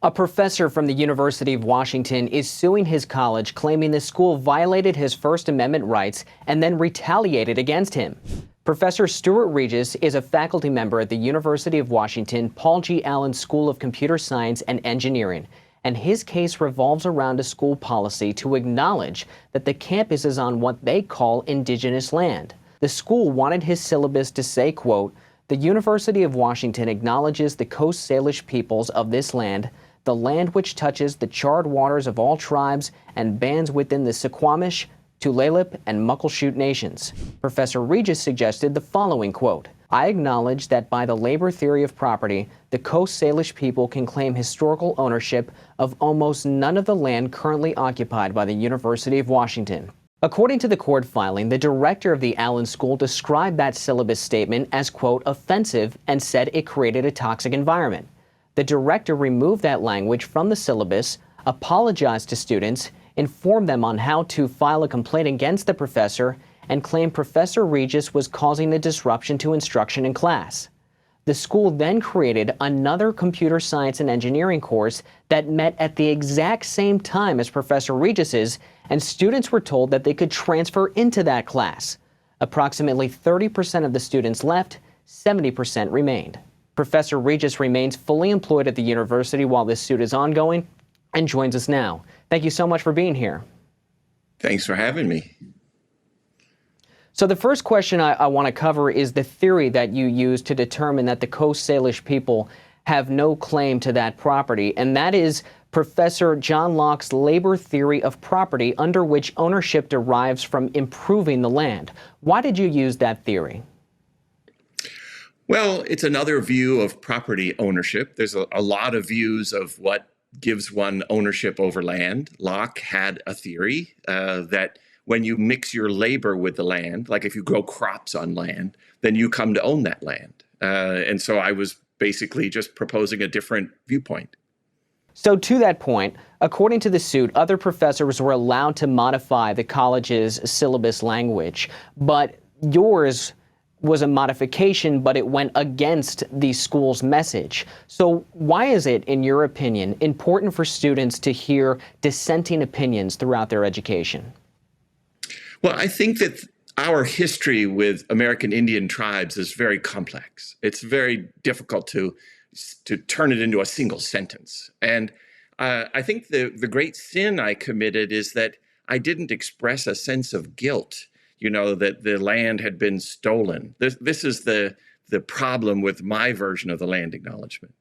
A professor from the University of Washington is suing his college, claiming the school violated his First Amendment rights and then retaliated against him. Professor Stuart Reges is a faculty member at the University of Washington Paul G. Allen School of Computer Science and Engineering, and his case revolves around a school policy to acknowledge that the campus is on what they call indigenous land. The school wanted his syllabus to say, quote, "The University of Washington acknowledges the Coast Salish peoples of this land, the land which touches the charred waters of all tribes and bands within the Suquamish, Tulalip and Muckleshoot nations." Professor Reges suggested the following quote, "I acknowledge that by the labor theory of property, the Coast Salish people can claim historical ownership of almost none of the land currently occupied by the University of Washington." According to the court filing, the director of the Allen School described that syllabus statement as, quote, "offensive," and said it created a toxic environment. The director removed that language from the syllabus, apologized to students, informed them on how to file a complaint against the professor, and claimed Professor Reges was causing a disruption to instruction in class. The school then created another computer science and engineering course that met at the exact same time as Professor Reges's, and students were told that they could transfer into that class. Approximately 30% of the students left, 70% remained. Professor Reges remains fully employed at the university while this suit is ongoing and joins us now. Thank you so much for being here. Thanks for having me. So the first question I want to cover is the theory that you use to determine that the Coast Salish people have no claim to that property, and that is Professor John Locke's labor theory of property, under which ownership derives from improving the land. Why did you use that theory? Well, it's another view of property ownership. There's a lot of views of what gives one ownership over land. Locke had a theory that when you mix your labor with the land, like if you grow crops on land, then you come to own that land. And so I was basically just proposing a different viewpoint. So to that point, according to the suit, other professors were allowed to modify the college's syllabus language, but yours was a modification, but it went against the school's message. So why is it, in your opinion, important for students to hear dissenting opinions throughout their education? Well, I think that our history with American Indian tribes is very complex. It's very difficult to turn it into a single sentence. And I think the great sin I committed is that I didn't express a sense of guilt, that the land had been stolen. This is the problem with my version of the land acknowledgement.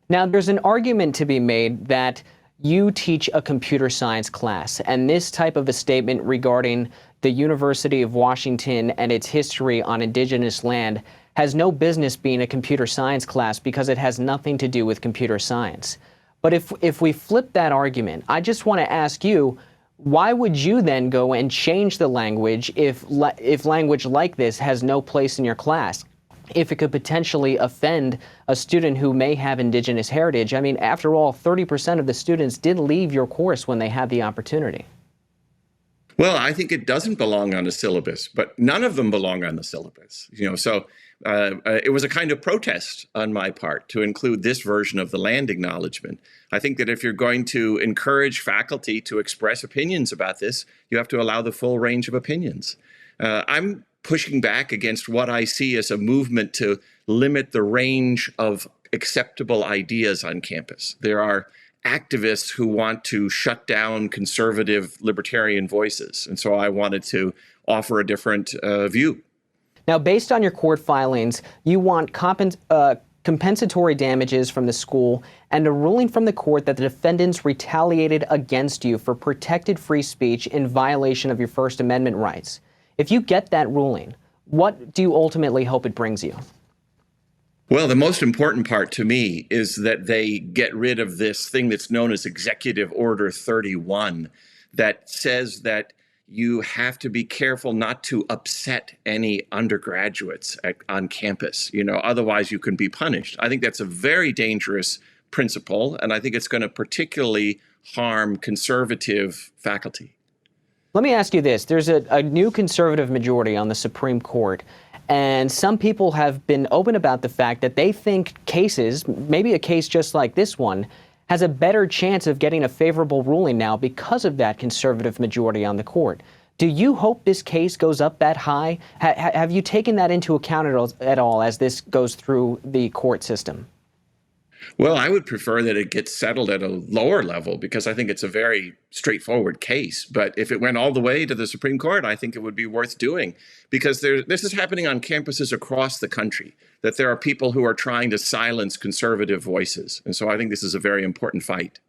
Now, there's an argument to be made that you teach a computer science class, and this type of a statement regarding the University of Washington and its history on indigenous land has no business being a computer science class because it has nothing to do with computer science. But if we flip that argument, I just want to ask you, why would you then go and change the language if language like this has no place in your class? If it could potentially offend a student who may have indigenous heritage? I mean, after all, 30% of the students did leave your course when they had the opportunity. Well, I think it doesn't belong on the syllabus, but none of them belong on the syllabus. So it was a kind of protest on my part to include this version of the land acknowledgement. I think that if you're going to encourage faculty to express opinions about this, you have to allow the full range of opinions. I'm pushing back against what I see as a movement to limit the range of acceptable ideas on campus. There are activists who want to shut down conservative libertarian voices, and so I wanted to offer a different view. Now, based on your court filings, you want compensatory damages from the school and a ruling from the court that the defendants retaliated against you for protected free speech in violation of your First Amendment rights. If you get that ruling, what do you ultimately hope it brings you? Well, the most important part to me is that they get rid of this thing that's known as Executive Order 31 that says that you have to be careful not to upset any undergraduates on campus. Otherwise you can be punished. I think that's a very dangerous principle, and I think it's going to particularly harm conservative faculty. Let me ask you this. There's a new conservative majority on the Supreme Court, and some people have been open about the fact that they think cases, maybe a case just like this one, has a better chance of getting a favorable ruling now because of that conservative majority on the court. Do you hope this case goes up that high? Have you taken that into account at all as this goes through the court system? Well, I would prefer that it gets settled at a lower level because I think it's a very straightforward case. But if it went all the way to the Supreme Court, I think it would be worth doing because this is happening on campuses across the country, that there are people who are trying to silence conservative voices. And so I think this is a very important fight.